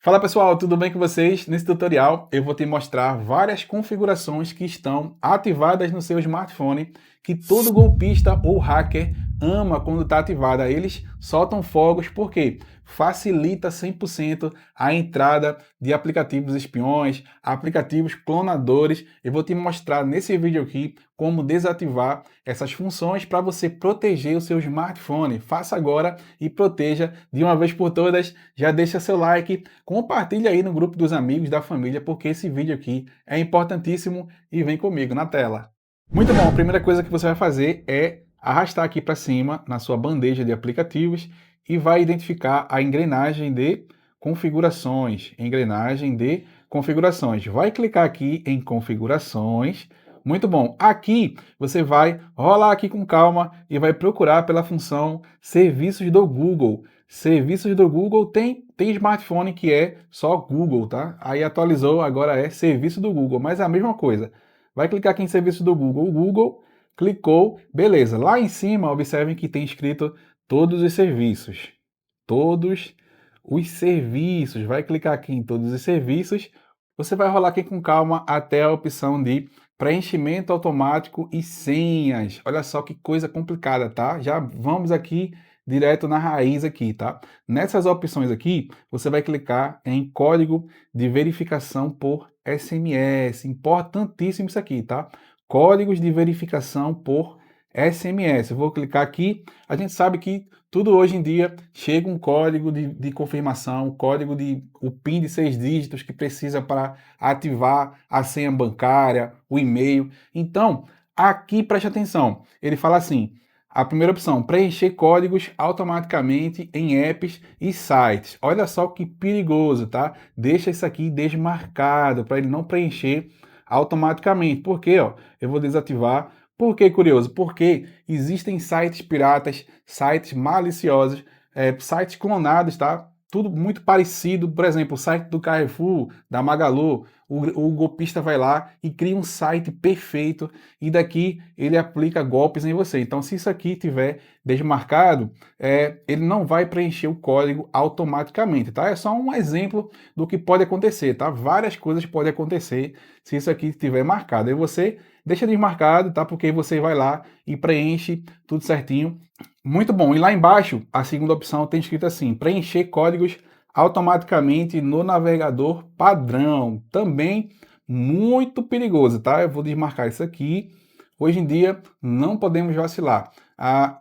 Fala pessoal, tudo bem com vocês? Nesse tutorial eu vou te mostrar várias configurações que estão ativadas no seu smartphone, que todo golpista ou hacker ama quando está ativada. Eles soltam fogos porque facilita 100% a entrada de aplicativos espiões, aplicativos clonadores. Eu vou te mostrar nesse vídeo aqui como desativar essas funções para você proteger o seu smartphone. Faça agora e proteja de uma vez por todas. Já deixa seu like, compartilha aí no grupo dos amigos, da família, porque esse vídeo aqui é importantíssimo e vem comigo na tela. Muito bom, a primeira coisa que você vai fazer é arrastar aqui para cima na sua bandeja de aplicativos e vai identificar a engrenagem de configurações. Engrenagem de configurações. Vai clicar aqui em configurações. Muito bom. Aqui você vai rolar aqui com calma e vai procurar pela função serviços do Google. Serviços do Google tem smartphone que é só Google, tá? Aí atualizou, agora é serviço do Google, mas é a mesma coisa. Vai clicar aqui em serviço do Google. O Google clicou, beleza. Lá em cima, observem que tem escrito todos os serviços. Todos os serviços. Vai clicar aqui em todos os serviços. Você vai rolar aqui com calma até a opção de preenchimento automático e senhas. Olha só que coisa complicada, tá? Já vamos aqui direto na raiz aqui, tá? Nessas opções aqui, você vai clicar em código de verificação por SMS. Importantíssimo isso aqui, tá? Códigos de verificação por SMS. Eu vou clicar aqui. A gente sabe que tudo hoje em dia chega um código de confirmação, o PIN de 6 dígitos que precisa para ativar a senha bancária, o e-mail. Então, aqui preste atenção. Ele fala assim: a primeira opção, preencher códigos automaticamente em apps e sites. Olha só que perigoso, tá? Deixa isso aqui desmarcado para ele não preencher automaticamente. Por quê? Ó, eu vou desativar. Por que curioso? Porque existem sites piratas, sites maliciosos, sites clonados, tá? Tudo muito parecido. Por exemplo, o site do Carrefour, da Magalu, o golpista vai lá e cria um site perfeito e daqui ele aplica golpes em você. Então, se isso aqui tiver desmarcado, ele não vai preencher o código automaticamente, tá? É só um exemplo do que pode acontecer, tá? Várias coisas podem acontecer se isso aqui estiver marcado. Aí você deixa desmarcado, tá? Porque você vai lá e preenche tudo certinho. Muito bom. E lá embaixo, a segunda opção tem escrito assim: preencher códigos automaticamente no navegador padrão. Também muito perigoso, tá? Eu vou desmarcar isso aqui. Hoje em dia não podemos vacilar.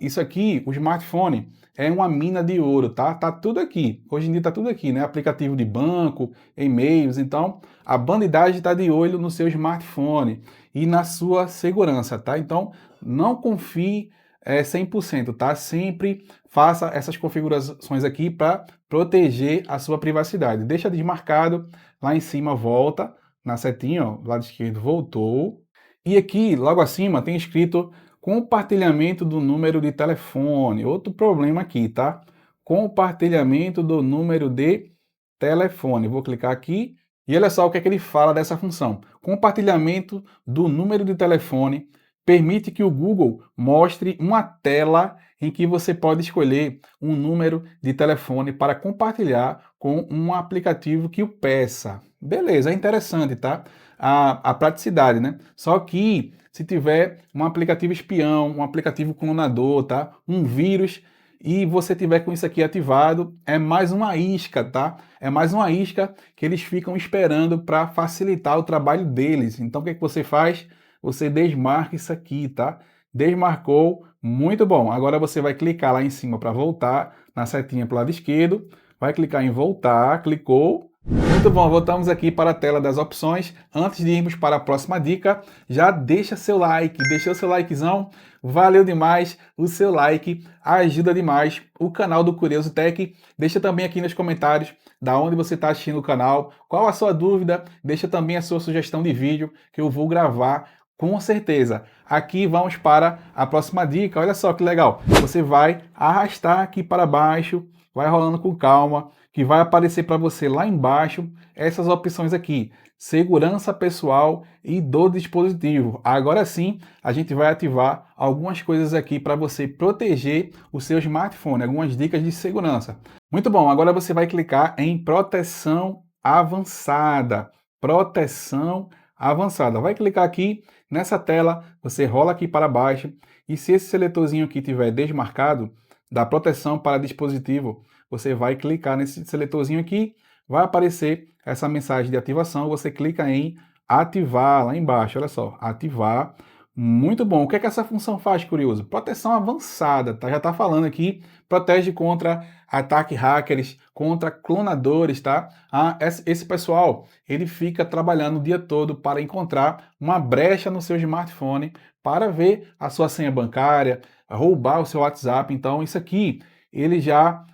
Isso aqui, o smartphone, é uma mina de ouro, tá? Tá tudo aqui. Hoje em dia tá tudo aqui, né? Aplicativo de banco, e-mails. Então, a bandidagem está de olho no seu smartphone e na sua segurança, tá? Então, não confie 100%, tá? Sempre faça essas configurações aqui para proteger a sua privacidade. Deixa desmarcado, lá em cima volta, na setinha, ó, lado esquerdo voltou. E aqui, logo acima, tem escrito compartilhamento do número de telefone. Outro problema aqui, tá? Compartilhamento do número de telefone. Vou clicar aqui e olha só o que é que ele fala dessa função. Compartilhamento do número de telefone permite que o Google mostre uma tela em que você pode escolher um número de telefone para compartilhar com um aplicativo que o peça. Beleza, é interessante, tá? A praticidade, né? Só que se tiver um aplicativo espião, um aplicativo clonador, tá? Um vírus e você tiver com isso aqui ativado, é mais uma isca, tá? É mais uma isca que eles ficam esperando para facilitar o trabalho deles. Então o que é que você faz? Você desmarca isso aqui, tá? Desmarcou, muito bom. Agora você vai clicar lá em cima para voltar, na setinha para o lado esquerdo, vai clicar em voltar, clicou. Muito bom, voltamos aqui para a tela das opções. Antes de irmos para a próxima dica, já deixa seu like, deixou seu likezão, valeu demais o seu like, ajuda demais o canal do Curioso Tech. Deixa também aqui nos comentários da onde você está assistindo o canal, qual a sua dúvida, deixa também a sua sugestão de vídeo que eu vou gravar com certeza. Aqui vamos para a próxima dica. Olha só que legal. Você vai arrastar aqui para baixo, vai rolando com calma, que vai aparecer para você lá embaixo essas opções aqui: segurança pessoal e do dispositivo. Agora sim, a gente vai ativar algumas coisas aqui para você proteger o seu smartphone, algumas dicas de segurança. Muito bom, agora você vai clicar em proteção avançada. Proteção avançada. Vai clicar aqui nessa tela, você rola aqui para baixo e se esse seletorzinho aqui tiver desmarcado da proteção para dispositivo, você vai clicar nesse seletorzinho aqui, vai aparecer essa mensagem de ativação, você clica em ativar lá embaixo, olha só, ativar. Muito bom. O que é que essa função faz, curioso? Proteção avançada, tá? Já está falando aqui, protege contra ataques hackers, contra clonadores, tá? Esse pessoal, ele fica trabalhando o dia todo para encontrar uma brecha no seu smartphone para ver a sua senha bancária, roubar o seu WhatsApp. Então, isso aqui, ele já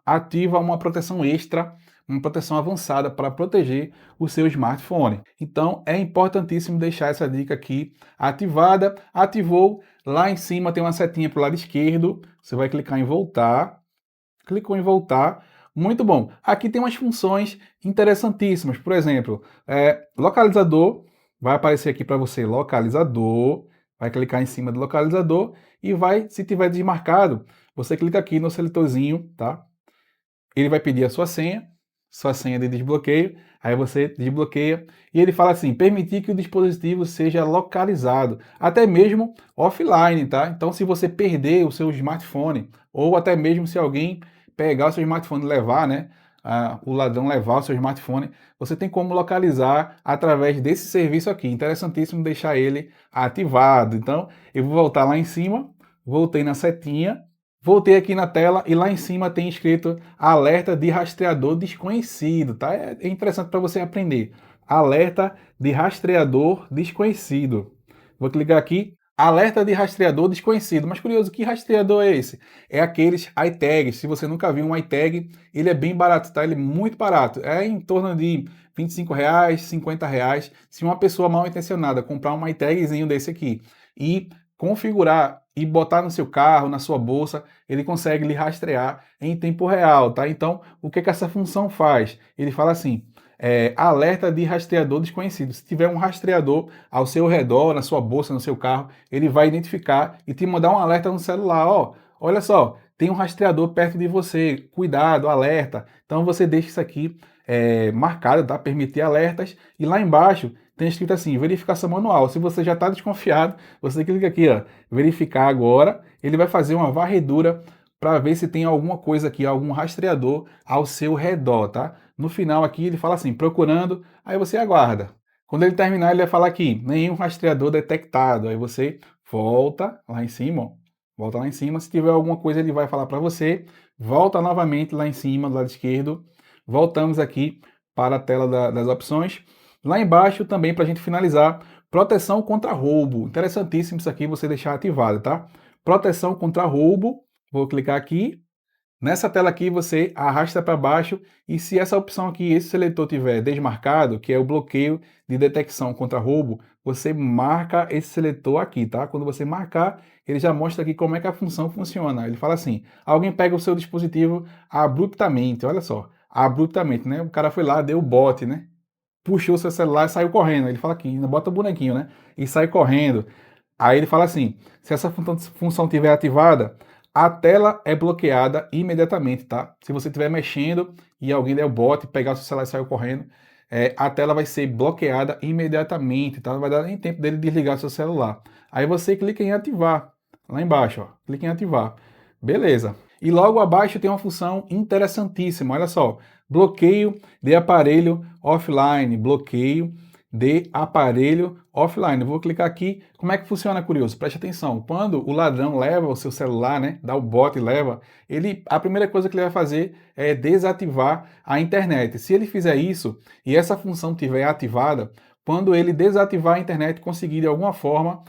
ativa uma proteção extra, uma proteção avançada para proteger o seu smartphone. Então é importantíssimo deixar essa dica aqui ativada. Ativou, lá em cima tem uma setinha para o lado esquerdo, você vai clicar em voltar, clicou em voltar, muito bom. Aqui tem umas funções interessantíssimas, por exemplo, localizador, vai aparecer aqui para você localizador, vai clicar em cima do localizador e vai, se tiver desmarcado, você clica aqui no seletorzinho, tá? Ele vai pedir a sua senha de desbloqueio, aí você desbloqueia e ele fala assim, permitir que o dispositivo seja localizado, até mesmo offline, tá? Então se você perder o seu smartphone, ou até mesmo se alguém pegar o seu smartphone e levar, né, o ladrão levar o seu smartphone, você tem como localizar através desse serviço aqui. Interessantíssimo deixar ele ativado. Então eu vou voltar lá em cima, voltei na setinha, voltei aqui na tela e lá em cima tem escrito alerta de rastreador desconhecido, tá? É interessante para você aprender. Alerta de rastreador desconhecido. Vou clicar aqui, alerta de rastreador desconhecido. Mas curioso, que rastreador é esse? É aqueles iTags. Se você nunca viu um iTag, ele é bem barato, tá? Ele é muito barato. É em torno de R$ 25, R$ 50. Se uma pessoa mal intencionada comprar um iTagzinho desse aqui e configurar e botar no seu carro, na sua bolsa, ele consegue lhe rastrear em tempo real, tá? Então, o que essa função faz? Ele fala assim, alerta de rastreador desconhecido. Se tiver um rastreador ao seu redor, na sua bolsa, no seu carro, ele vai identificar e te mandar um alerta no celular, ó, olha só, tem um rastreador perto de você, cuidado, alerta. Então, você deixa isso aqui marcado, tá? Permitir alertas, e lá embaixo tem escrito assim, verificação manual. Se você já está desconfiado, você clica aqui, ó, verificar agora, ele vai fazer uma varredura para ver se tem alguma coisa aqui, algum rastreador ao seu redor, tá? No final aqui ele fala assim, procurando, aí você aguarda. Quando ele terminar, ele vai falar aqui, nenhum rastreador detectado. Aí você volta lá em cima, ó, volta lá em cima. Se tiver alguma coisa, ele vai falar para você, volta novamente lá em cima, do lado esquerdo. Voltamos aqui para a tela das opções. Lá embaixo também, para a gente finalizar, proteção contra roubo. Interessantíssimo isso aqui você deixar ativado, tá? Proteção contra roubo, vou clicar aqui. Nessa tela aqui você arrasta para baixo e se essa opção aqui, esse seletor tiver desmarcado, que é o bloqueio de detecção contra roubo, você marca esse seletor aqui, tá? Quando você marcar, ele já mostra aqui como é que a função funciona. Ele fala assim, alguém pega o seu dispositivo abruptamente, olha só, abruptamente, né? O cara foi lá, deu o bote, né? Puxou seu celular e saiu correndo. Ele fala aqui, ainda bota o bonequinho, né? E sai correndo. Aí ele fala assim, se essa função estiver ativada, a tela é bloqueada imediatamente, tá? Se você estiver mexendo e alguém der o bote, pegar o seu celular e sair correndo, a tela vai ser bloqueada imediatamente, tá? Não vai dar nem tempo dele desligar o seu celular. Aí você clica em ativar, lá embaixo, ó. Clica em ativar. Beleza. E logo abaixo tem uma função interessantíssima, olha só. Bloqueio de aparelho offline, bloqueio de aparelho offline. Eu vou clicar aqui. Como é que funciona, curioso? Preste atenção. Quando o ladrão leva o seu celular, né, dá o bote e leva, a primeira coisa que ele vai fazer é desativar a internet. Se ele fizer isso e essa função estiver ativada, quando ele desativar a internet, conseguir de alguma forma,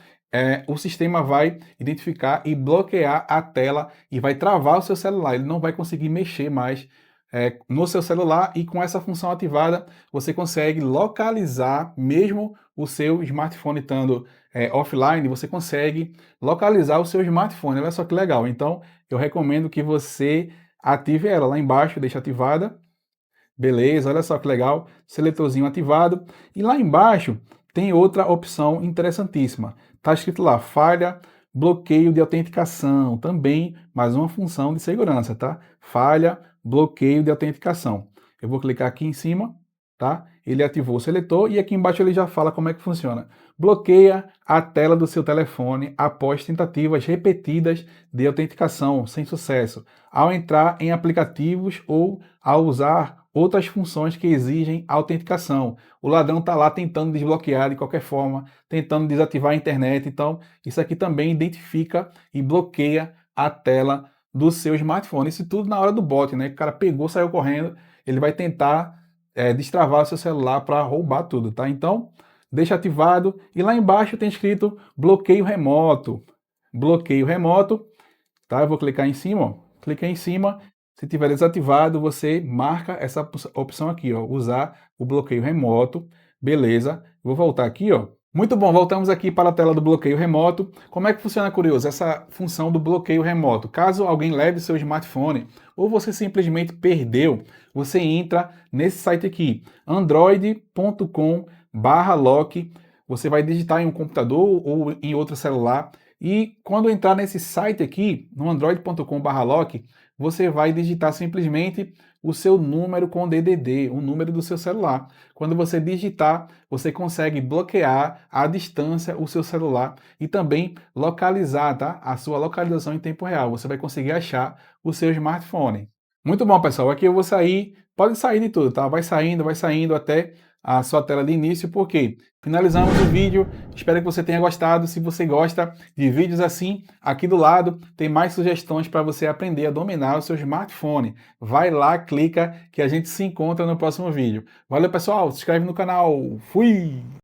o sistema vai identificar e bloquear a tela e vai travar o seu celular. Ele não vai conseguir mexer mais no seu celular, e com essa função ativada você consegue localizar, mesmo o seu smartphone estando offline, você consegue localizar o seu smartphone. Olha só que legal. Então eu recomendo que você ative ela lá embaixo, deixa ativada. Beleza, olha só que legal, seletorzinho ativado. E lá embaixo tem outra opção interessantíssima. Está escrito lá, falha, bloqueio de autenticação, também mais uma função de segurança, tá? Falha, bloqueio de autenticação. Eu vou clicar aqui em cima, tá? Ele ativou o seletor e aqui embaixo ele já fala como é que funciona. Bloqueia a tela do seu telefone após tentativas repetidas de autenticação sem sucesso, ao entrar em aplicativos ou ao usar outras funções que exigem autenticação. O ladrão está lá tentando desbloquear de qualquer forma, tentando desativar a internet. Então, isso aqui também identifica e bloqueia a tela do seu smartphone. Isso tudo na hora do bot, né? O cara pegou, saiu correndo, ele vai tentar destravar o seu celular para roubar tudo, tá? Então, deixa ativado. E lá embaixo tem escrito bloqueio remoto. Bloqueio remoto, tá? Eu vou clicar em cima, ó. Cliquei em cima. Se tiver desativado, você marca essa opção aqui, ó, usar o bloqueio remoto. Beleza. Vou voltar aqui, ó. Muito bom, voltamos aqui para a tela do bloqueio remoto. Como é que funciona, curioso, essa função do bloqueio remoto? Caso alguém leve seu smartphone ou você simplesmente perdeu, você entra nesse site aqui, android.com/lock. Você vai digitar em um computador ou em outro celular e quando entrar nesse site aqui, no android.com/lock, você vai digitar simplesmente o seu número com DDD, o número do seu celular. Quando você digitar, você consegue bloquear à distância o seu celular e também localizar, tá? A sua localização em tempo real. Você vai conseguir achar o seu smartphone. Muito bom, pessoal. Aqui eu vou sair, pode sair de tudo, tá? Vai saindo até a sua tela de início, porque finalizamos o vídeo. Espero que você tenha gostado. Se você gosta de vídeos assim, aqui do lado tem mais sugestões para você aprender a dominar o seu smartphone. Vai lá, clica, que a gente se encontra no próximo vídeo. Valeu, pessoal. Se inscreve no canal. Fui!